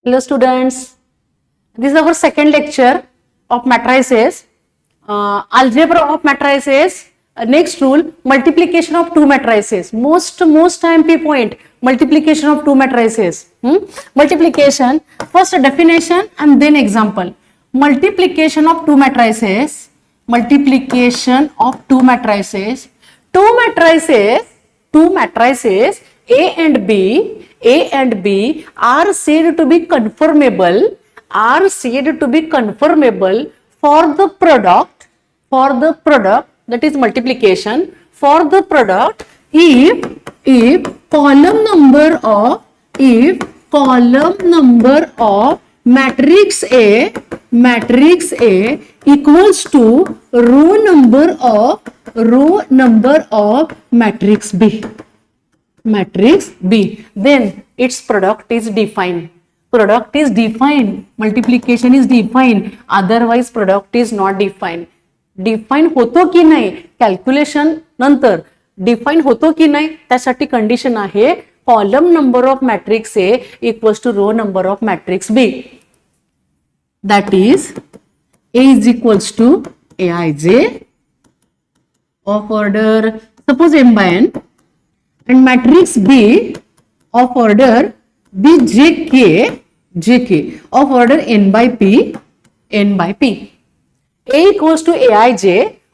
Hello students, this is our second lecture of matrices. Algebra of matrices. Next rule, multiplication of two matrices. Most IMP point, multiplication of two matrices. Multiplication, first definition and then example. Multiplication of two matrices. Multiplication of two matrices. Two matrices A and B are said to be conformable. For the product, that is multiplication, for the product if column number of matrix A equals to row number of matrix B, then its product is defined. Multiplication is defined, otherwise product is not defined. Define होतो की नाही calculation नंतर define होतो की नाही त्यासाठी condition आहे column number of matrix A equals to row number of matrix B. That is A is equals to aij of order suppose m by n and matrix B of order bjk of order n by p. A equals to aij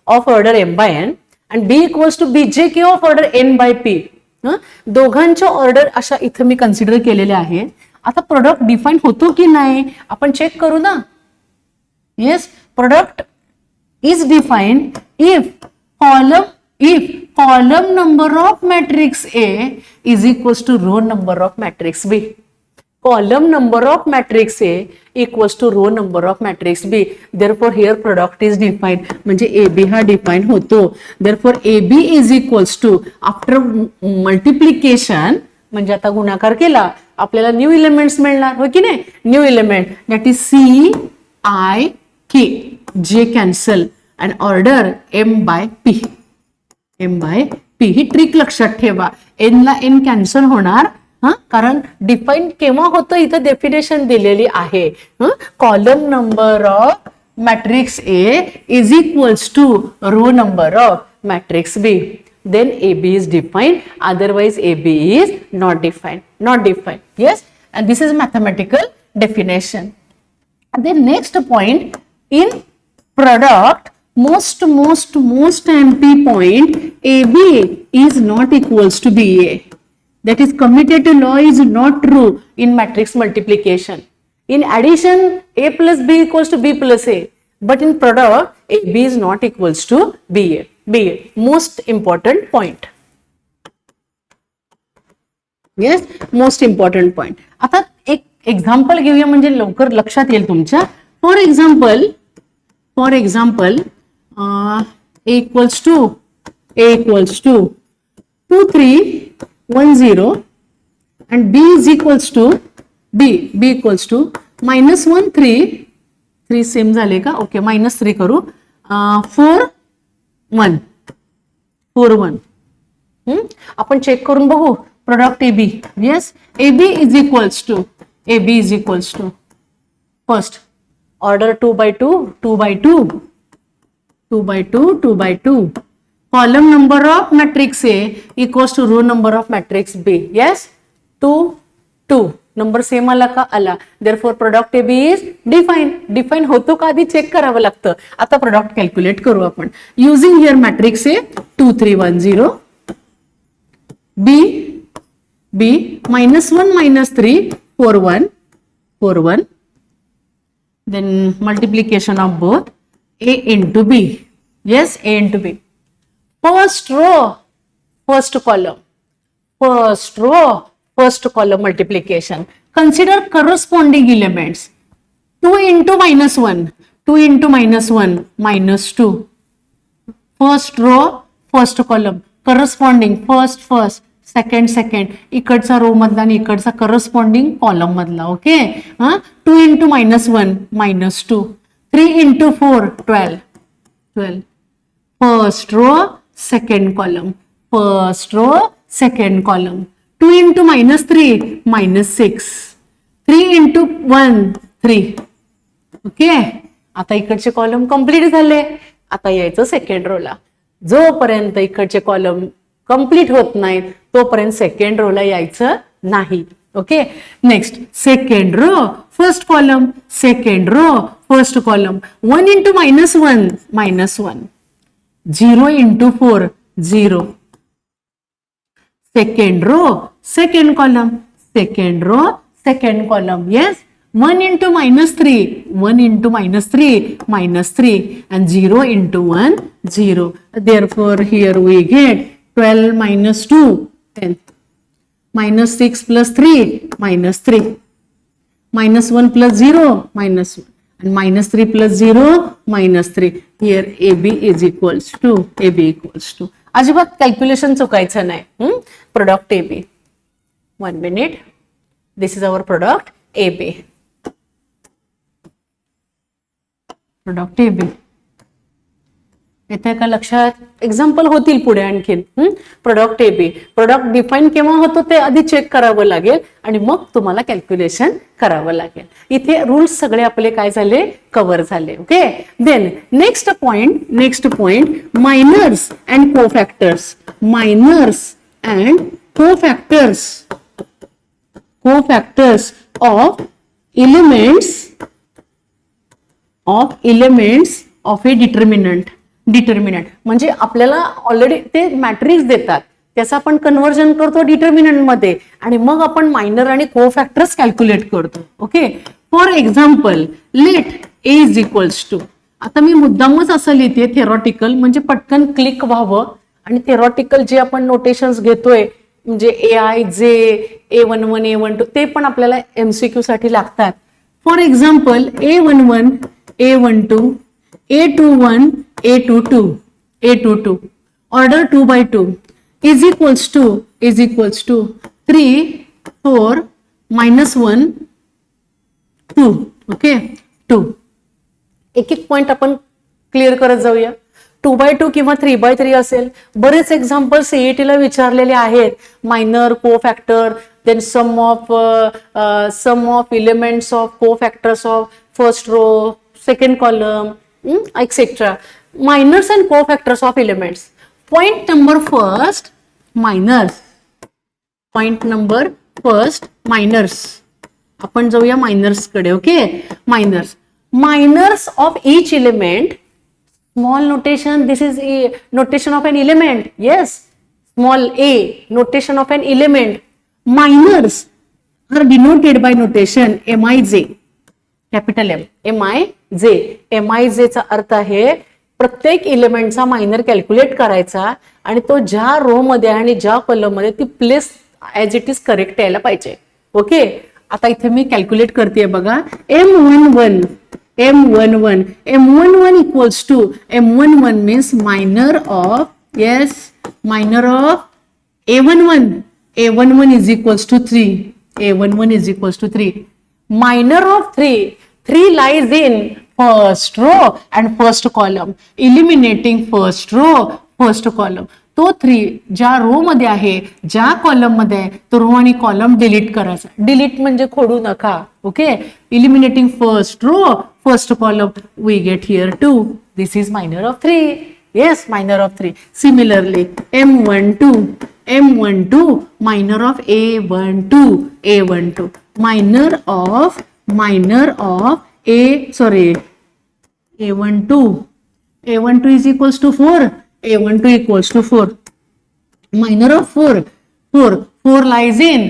of order m by n and B equals to bjk of order n by p. दोघांच्या order अशा इथे मी consider केलेले आहे. आता product define होतो की नाही आपण चेक करू ना. Yes, product is defined if column number of matrix A is equals to row number of matrix B. Column number of matrix A equals to row number of matrix B. Therefore here product is defined. म्हणजे AB हा define होतो. Therefore AB is equals to after multiplication म्हणजे आता गुणाकार केला आपल्याला new elements मिळणार हो की नाही. New element that is C I K J cancel and order m by p. He trick लक्षात ठेवा. n ला n कॅन्सल होणार कारण डिफाइन केव्हा होतं इथं डेफिनेशन दिलेली आहे. Column number of matrix A is equals to row number of matrix B. Then AB is defined, otherwise AB is not defined. Yes, and this is mathematical definition. And then next point, in product most MP point AB is not equals to BA. That is commutative law is not true in matrix multiplication. In addition A plus B equals to B plus A, but in product AB is not equals to BA. Most important point. Yes, most important point. आता एक example घेऊया म्हणजे लवकर लक्षात येईल तुमच्या. For example A equals to 2 3 1 0 and B is equals to B equals to -1 3 same झाले का. ओके, -3 करू. 4 1 आपण चेक करून बघू product AB. Yes, AB is equals to first order 2 by 2 column number of matrix A equals to row number of matrix B. Yes, 2 number same आला का आला. therefore product AB is define होतो का आधी check करावं लागतं. आता product calculate करू आपण using here matrix A 2 3 1 0 B -1 -3 4 1 then multiplication of both A into B. Yes, A into B. First row, first column multiplication. Consider corresponding elements. 2 into -1 -2. First row, first column. Corresponding first, second. इकडचा row मधला आणि इकडचा corresponding column मधला. Okay. 2 into -1 -2. 3 into 4 12. First row, second column. 2 into -3 -6. 3 into 1 3. Okay, आता इकडचे column complete झाले. आता यायचं सेकंड रोला. जोपर्यंत इकडचे कॉलम कंप्लीट होत नाहीत तोपर्यंत सेकंड रोला यायचं नाही. Okay, next second row first column, second row first column. 1 into -1 -1. 0 into 4 0. Second row second column, second row second column. Yes, 1 into -3 1 into -3 -3, and 0 into 1 0. Therefore here we get 12 minus 2 10, -6 plus 3 -3, -1 plus 0 -1, and -3 plus 0 -3. Here AB is equals to AB equals to. अजिबात calculation चुकायचं नाही. Product AB. 1 minute. This is our product AB. Product AB. येते का लक्षात? Example होतील पुढे आणखीन. Product AB. Product define केव्हा होतो ते आधी चेक करावं लागेल आणि मग तुम्हाला कॅल्क्युलेशन करावं लागेल. इथे रूल्स सगळे आपले काय झाले? कव्हर झाले. Okay, then next point minors and cofactors. Minors and cofactors of elements of a determinant. म्हणजे आपल्याला ऑलरेडी ते मॅट्रिक्स देतात, त्याचं आपण कन्व्हर्जन करतो डिटर्मिनंट मध्ये आणि मग आपण मायनर आणि कोफॅक्टर्स कॅल्क्युलेट करतो. Okay, for example let A is equals to. आता मी मुद्दामच असं लिहिते थेरॉटिकल, म्हणजे पटकन क्लिक व्हावं. आणि थेरॉटिकल जे आपण नोटेशन्स घेतोय म्हणजे AI A11 A12 ते पण आपल्याला MCQ साठी लागतात. For example A11 A12 A21 A22 order 2 by 2 is equals to 3 4 -1 2. Okay, 2. एक पॉइंट आपण क्लिअर करत जाऊया. 2 by 2 किंवा 3 by 3 असेल. बरेच एक्झाम्पल CET ला विचारलेले आहेत. Minor, cofactor, then sum of elements of cofactors of first row, second column, etc. Minors and cofactors of elements. Point number first, minors. आपण जाऊया मायनर्स कडे. Okay, minors of each element. Small notation, this is a notation of an element. Yes, small a, notation of an element. Minors are denoted by notation MIJ. Capital MIJ चा अर्थ आहे प्रत्येक एलिमेंटचा minor calculate करायचा आणि तो ज्या row मध्ये आणि ज्या कॉलम मध्ये ती place as it is correct यायला पाहिजे. ओके, आता इथे मी कॅल्क्युलेट करते बघा. M11 equals to M11 means minor of A11 is equals to 3. Minor of 3 lies in first row and first column. Eliminating first row, first column. तो 3 ज्या row मध्ये आहे, ज्या कॉलम मध्ये आहे, तो रो आणि कॉलम डिलीट करायचा. डिलीट म्हणजे खोडू नका. Okay, eliminating first row, first column, we get here 2. This is minor of 3. Yes, minor of 3. Similarly, M12, minor of A12. Minor of A12 is equals to 4. A12 equals to 4. Minor of 4 lies in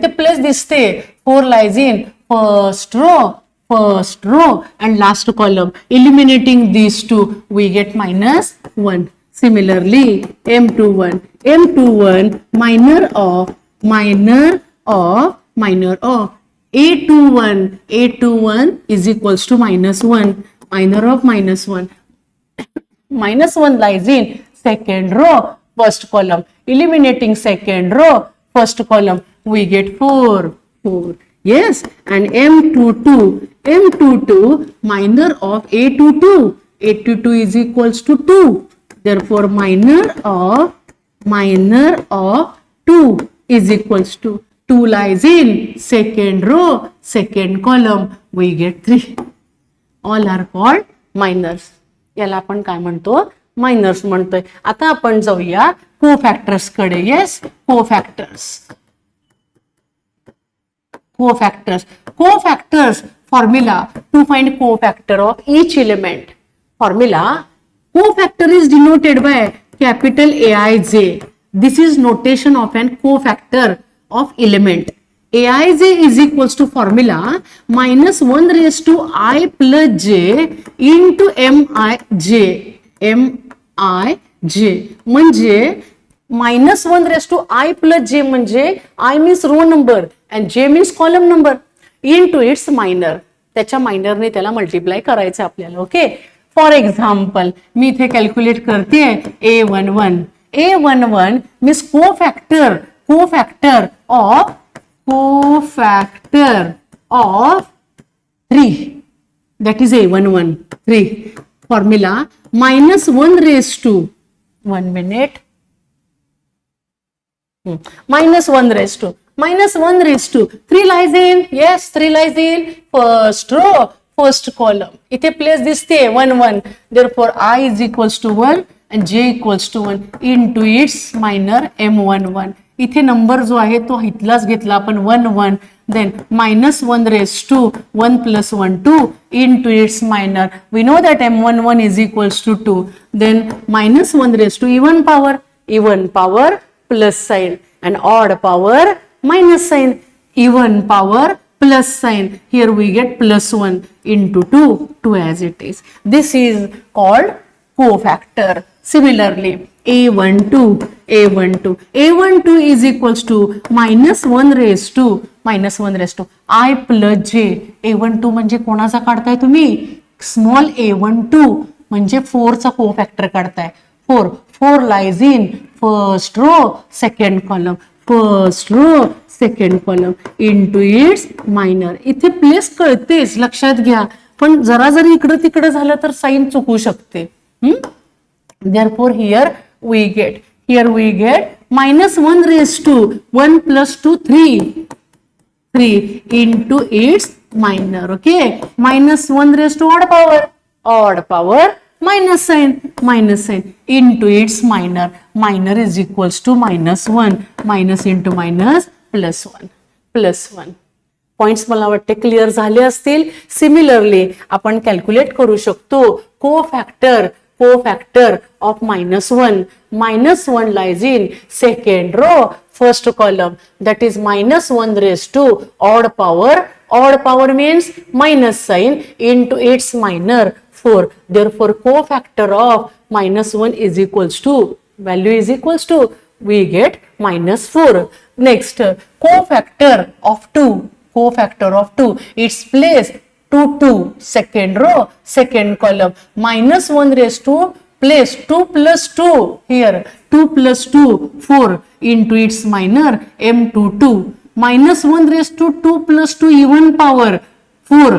the place दिसते. 4 lies in first row and last column. Eliminating these two, we get -1. Similarly, M21, minor of A21 is equals to -1. Minor of -1. -1 lies in second row, first column. Eliminating second row, first column, we get 4. Yes, and M22, minor of A22. A22 is equals to 2. Therefore, minor of 2 is equals to 2 lies in second row, second column. We get 3. All are called minors. याला आपण काय म्हणतो? Minors म्हणतोय. आता आपण जाऊया कोफॅक्टर्स कडे. Yes, कोफॅक्टर्स. Cofactors formula to find cofactor of each element. Formula: cofactor is denoted by capital Aij. This is notation of an cofactor of element. Aij is equals to formula -1 raised to I plus j into Mij. म्हणजे -1 raised to I plus j म्हणजे I means row number and j means column number into its minor. त्याच्या मायनरने त्याला multiply करायचं आपल्याला. Okay, for example मी इथे calculate करते A11. A11 means cofactor of 3. that is A11 3. Formula -1 raised to 1 minute. -1 raised to 3 lies in. Yes, 3 lies in first row, first column. इथे place दिसते 1 1. Therefore I is equals to 1 and j equals to 1 into its minor M11. इथे number जो आहे तो इथलाच घेतला आपण 1 1. Then -1 raised to 1 plus 1 2 into its minor. We know that M11 is equals to 2. Then -1 raised to even power plus sign and odd power minus sign. Even power plus sign. Here we get +1 into 2 as it is. This is called cofactor. Similarly, A12 is equals to -1 raised to I plus j. A12 म्हणजे कोणाचा काढताय तुम्ही? Small A12 म्हणजे 4 चा कोफॅक्टर काढताय. 4 lies in first row, second column. First row, second column into its minor. इथे place कळतेच, लक्षात घ्या. पण जरा जरी इकडं तिकडं झालं तर साइन चुकू शकते. Therefore here we get -1 raised to 1 plus 2 3 into its minor. Okay, -1 raised to odd power minus sign into its minor. Minor is equals to -1. minus into minus +1. Points मला वाटते क्लिअर झाले असतील. सिमिलरली आपण calculate करू शकतो कोफॅक्टर of -1. -1 lies in second row, first column. That is -1 raised to odd power means minus sign into its minor 4. Therefore cofactor of -1 is equals to, value is equals to, we get -4. Next, cofactor of 2. Its place 2 second row, second column. -1 raised to place 2 plus 2 here. 2 plus 2 4 into its minor M22. -1 raised to 2 plus 2 even power 4.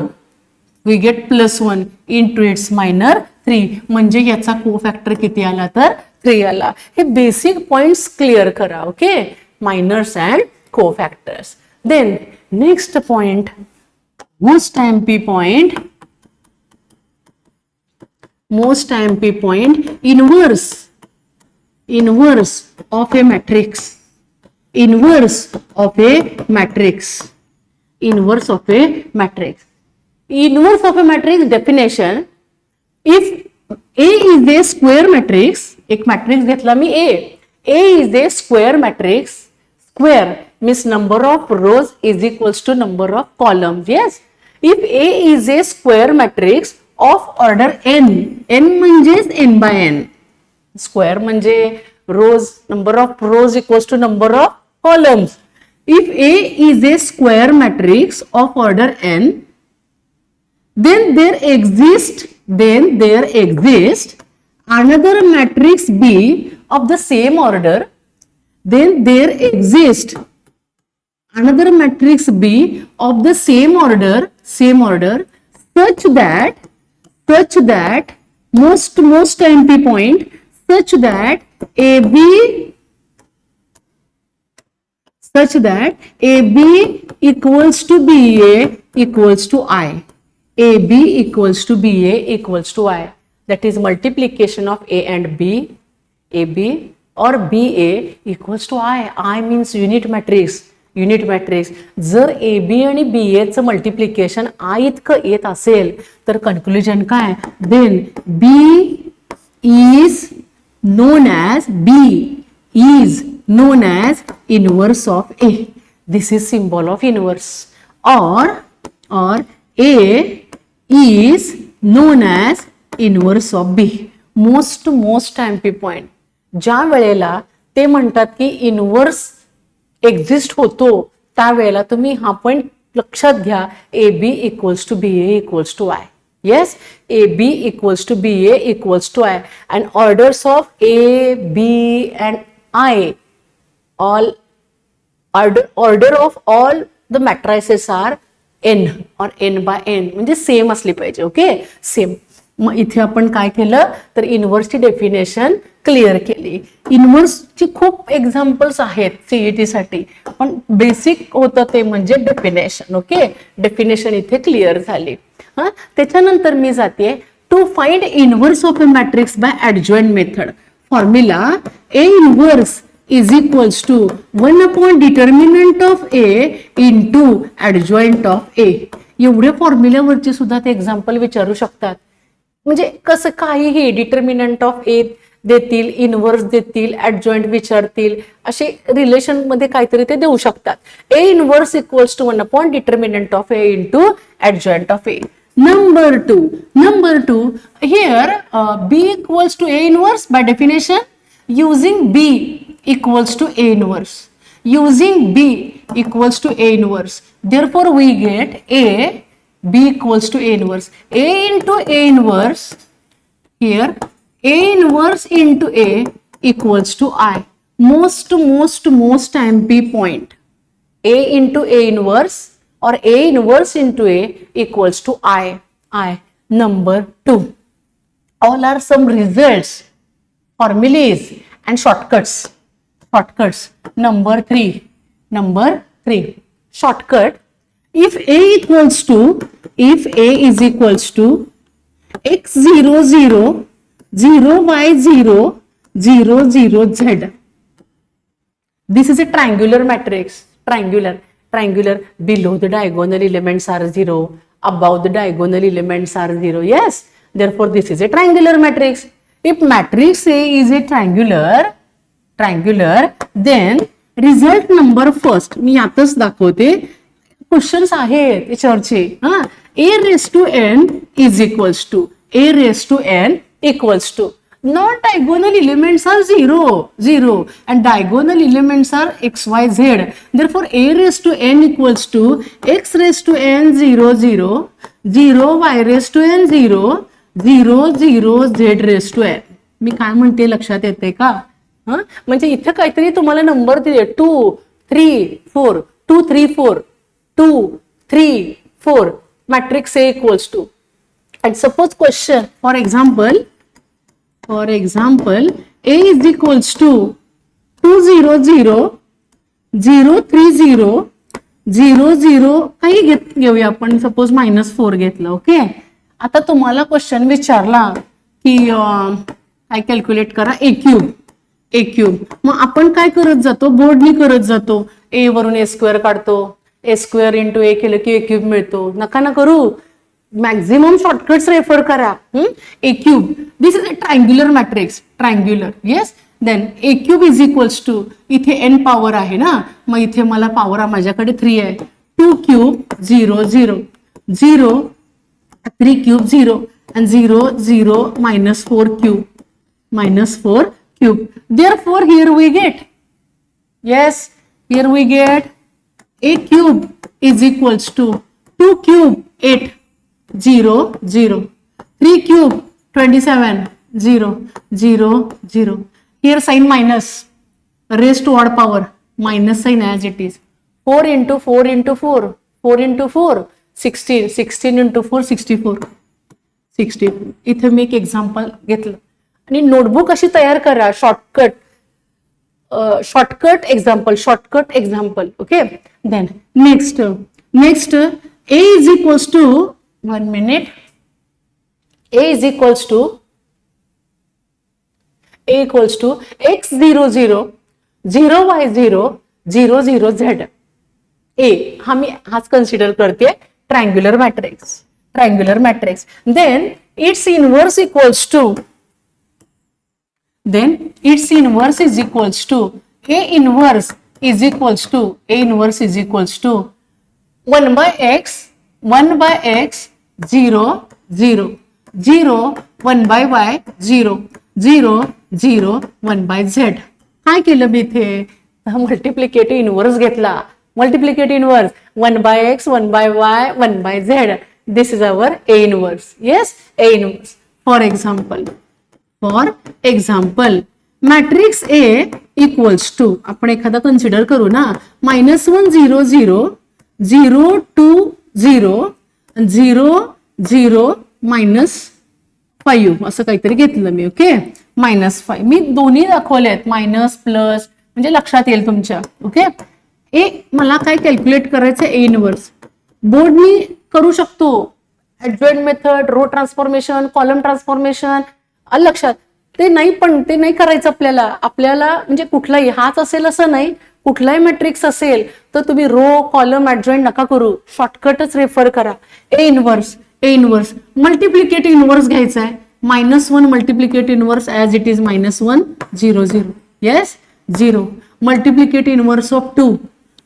We get +1 into its minor 3. म्हणजे याचा कोफॅक्टर किती आला तर 3 आला. हे basic points clear करा. Okay, minors and cofactors. Then next point, most MP point, inverse of a matrix. Inverse of a matrix definition. If A is a square matrix, एक matrix घेतला मी A is a square matrix. Square means number of rows is equals to number of columns. Yes, if A is a square matrix of order n म्हणजेच n by n. Square म्हणजे rows, number of rows equals to number of columns. If A is a square matrix of order n, then there exists another matrix B of the same order. Then there exists another matrix B of the same order such that most MP point, such that AB such that AB equals to BA equals to I. AB equals to BA equals to I. That is multiplication of A and B, AB or BA equals to I. I means unit matrix. Unit matrix. जर A B आणि बी एचं multiplication I इतकं येत असेल तर conclusion काय, then B is known as inverse of A. This is symbol of inverse. or A is known as inverse of B. most MP point. ज्या वेळेला ते म्हणतात की इनवर्स एक्झिस्ट होतो त्यावेळेला तुम्ही हा पॉइंट लक्षात घ्या, A B equals to B A equals to I. Yes, A B equals to B A equals to I and orders of A B and I, all order of all the matrices are N और N by N, म्हणजे same असली पाहिजे. Okay, same. मग इथे आपण काय केलं तर इनव्हर्सची डेफिनेशन क्लिअर केली. इनव्हर्सची खूप एक्झाम्पल्स आहेत सीईटी साठी, पण बेसिक होतं ते म्हणजे डेफिनेशन. ओके, डेफिनेशन इथे क्लिअर झाली. त्याच्यानंतर मी जाते to find inverse of a matrix by adjoint method. Formula A inverse is equals to 1 upon determinant of A into adjoint of A. एवढे फॉर्म्युल्यावरचे सुद्धा ते एक्झाम्पल विचारू शकतात. म्हणजे कसं काहीही डिटर्मिनंट ऑफ ए देतील, इनवर्स देतील, ऍडजॉइंट विचारतील, असे रिलेशन मध्ये काहीतरी ते देऊ शकतात. A inverse equals to 1 upon determinant of A into adjoint of A. Number two, here B equals to A inverse by definition. Using B equals to A inverse. Using B equals to A inverse. Therefore, we get B equals to A inverse. A into A inverse. Here, A inverse into A equals to I. Most MP point. A into A inverse or A inverse into A equals to I. Number 2. All are some results, formulas and shortcuts. Number 3. Shortcut. If A is equals to x 0 0 0 y 0 0 0 z. This is a triangular matrix. Triangular. Below the diagonal elements are 0. Above the diagonal elements are 0. Yes. Therefore, this is a triangular matrix. If matrix A is a triangular, then result number first. मी आताच दाखवते. Questions आहेत याच्यावरचे. A raised to n is equals to non-diagonal elements are 0 and diagonal elements are x, y, z. Therefore, A raised to n equals to x raised to n 0 0 0 y raised to n 0 0 0 z raised to n. मी काय म्हणते लक्षात येते का? म्हणजे इथे काहीतरी तुम्हाला number दिले 2 3 4 2 3 4 2 3 4 matrix A equals to, and suppose question for example A is equals to 2 0 0 0 3 0 0 0 काही घेऊया आपण, सपोज -4 घेतलं. ओके, आता तुम्हाला क्वेश्चन विचारला की काय कॅल्क्युलेट करा ए क्यूब. मग आपण काय करत जातो, बोर्डनी करत जातो. ए वरून ए स्क्वेअर काढतो, ए स्क्वेअर इंटू ए केलं की ए क्यूब मिळतो. नका ना करू, मॅक्झिमम शॉर्टकट्स रेफर करा. A cube, this is a triangular matrix. Yes. Then A cube is equals to, इथे एन पॉवर आहे ना, मग इथे मला पॉवर माझ्याकडे 3 आहे. 2 cube 0 0 0 3 cube 0 and 0 0 -4 cube. Therefore, here we get a cube is equals to 2 cube 8 0 0 3 cube 27 0 0 0. Here sign minus, raised to odd power, minus sign as it is. 4 into 4 into 4 4 into 4 16 into 4 64. इथे मी एक example घेतलं. आणि notebook अशी तयार करा, shortcut shortcut example. Okay, then next a is equals to 1 minute. A equals to x0 0 0 y0 0 0 z. A हम हाच consider करते triangular matrix. Then its inverse is equals to A inverse is equals to 1 by x 0 0 0 1 by y 0 0 0 1 by z. काय केलं मी इथे multiplicative inverse घेतला. 1 by x 1 by y 1 by z. This is our A inverse. Yes, A inverse. For example, matrix A equals to आपण एखादा consider करू ना, -1 0 0 0 2 0 0 0 -5 असं काहीतरी घेतलं मी. ओके, -5 मी दोन्ही दाखवलेत, मायनस प्लस, म्हणजे लक्षात येईल तुमच्या. ओके, मला काय कॅल्क्युलेट करायचं ए इनवर्स बोर्डनी करू शकतो. Adjoint method, row transformation, column transformation लक्षात ते नाही करायचं आपल्याला म्हणजे कुठलाही हाच असेल असं नाही, कुठलाही मॅट्रिक्स असेल तर तुम्ही रो कॉलम ऍडजॉइंट नका करू, शॉर्टकटच रेफर करा. ए इनवर्स मल्टिप्लिकेटिव्ह इनवर्स घ्यायचा आहे. -1 multiplicative inverse as it is -1 0 0. Yes, 0 multiplicative inverse of 2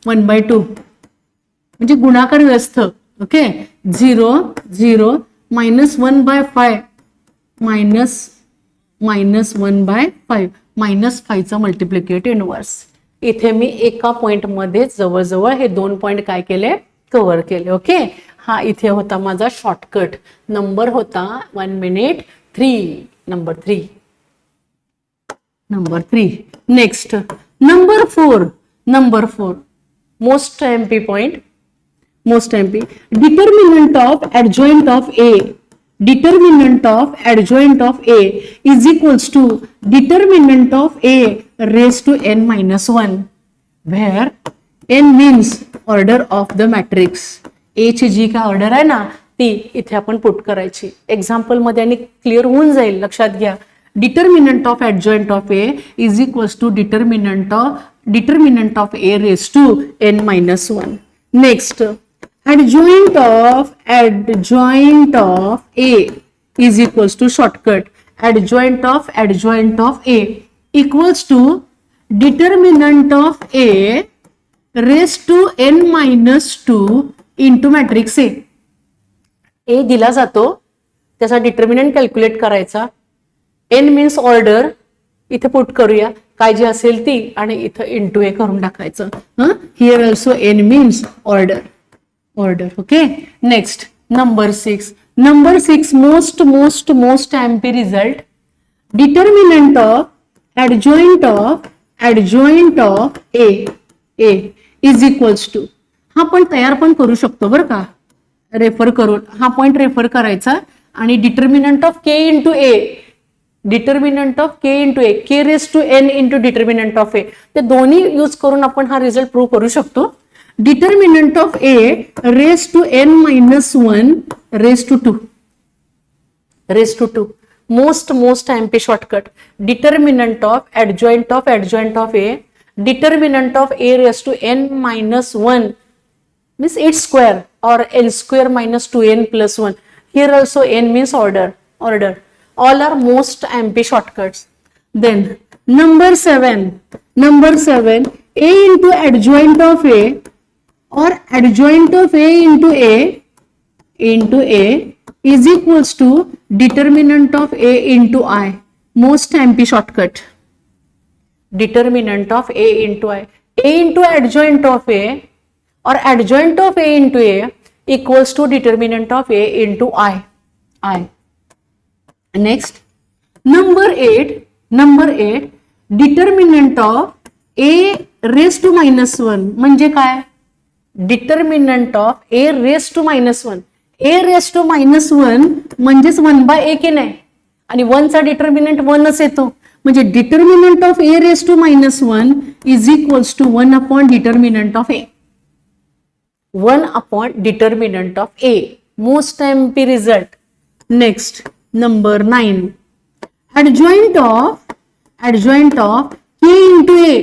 1/2 म्हणजे गुणाकार व्यस्त. ओके, 0 0 -1/5 -1/5 चा मल्टिप्लिकेटिव्ह इनवर्स. इथे मी एका पॉइंट मध्ये जवळजवळ हे 2 पॉइंट काय केले, कव्हर केले. ओके, हा इथे होता माझा शॉर्टकट. नंबर होता 1 minute 3. Number 3. Next number 4 most MP point. Determinant of adjoint of A is equals to determinant of A raised to n-1, where n means order of the matrix. A ची जी काय order आहे ना ती इथे आपण put करायची. Example मध्ये आणि क्लिअर होऊन जाईल, लक्षात घ्या. Determinant of adjoint of A is equals to determinant of A raised to n-1. Next, adjoint of A is equals to shortcut. Adjoint of A equals to determinant of A raised to n-2 into matrix A. A दिला जातो, त्याचा determinant calculate करायचा. n means order, इथे put करूया काय जे असेल ती, आणि इथं इंटू ए करून टाकायचं. Here also n means order. Okay, next number 6 most MP result. Determinant of adjoint of A is equals to, हा पण तयार पण करू शकतो बरं का, रेफर करून हा पॉइंट रेफर करायचा. आणि determinant of K into A, K raise to N into determinant of A, ते दोन्ही यूज करून आपण हा रिझल्ट प्रूव्ह करू शकतो. Determinant of A raised to n-1 raised to 2. Most MP shortcut. Determinant of adjoint of A. Determinant of A raised to n-1 means its square, or n square minus 2n plus 1. Here also n means order. All are most MP shortcuts. Then number 7 A into adjoint of A, or adjoint of A into A is equals to determinant of A into I. Most MP shortcut. Determinant of A into I. A into adjoint of A, or adjoint of A into A equals to determinant of A into I. Next, number 8 determinant of A raised to -1 म्हणजे काय? Determinant of A raised to -1. A raised to -1 म्हणजेच 1/a की नाही. आणि 1 चा determinant 1च येतो. म्हणजे determinant of a raise to -1 is equals to 1 upon determinant of a. 1 upon determinant of A. Most MP result. Next, number 9. Adjoint of K into A.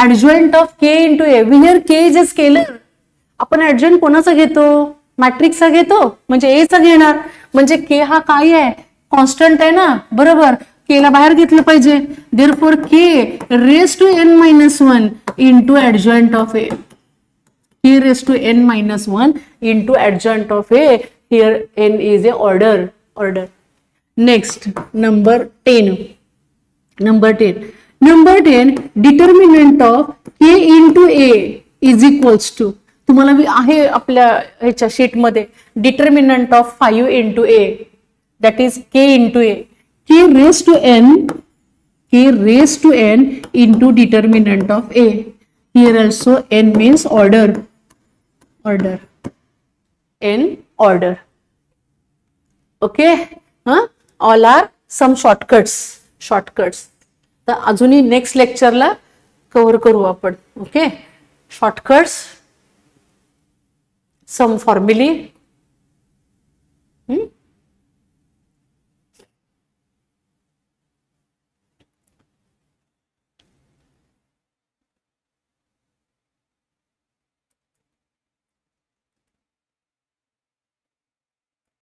Adjoint of K into A. Here K is a scalar. आपण adjoint कोणाचा घेतो? मॅट्रिक्सचा घेतो. म्हणजे A चा घेणार. म्हणजे K हा काय आहे? कॉन्स्टंट आहे ना, बरोबर. K ला बाहेर घेतलं पाहिजे. Therefore K raised to n-1 into adjoint of A. K raised to n-1 into adjoint of A. Here n is a order. Next, number 10. Number 10, determinant of K into A is equals to, तुम्हाला आहे आपल्या ह्याच्या sheet मध्ये, determinant of 5 into A, that is K into A. K raised to n into determinant of A. Here also n means order. In order. Okay? All are some shortcuts. तर अजूनही next लेक्चरला cover करू आपण. Okay, shortcuts, सम फॉर्म्युली.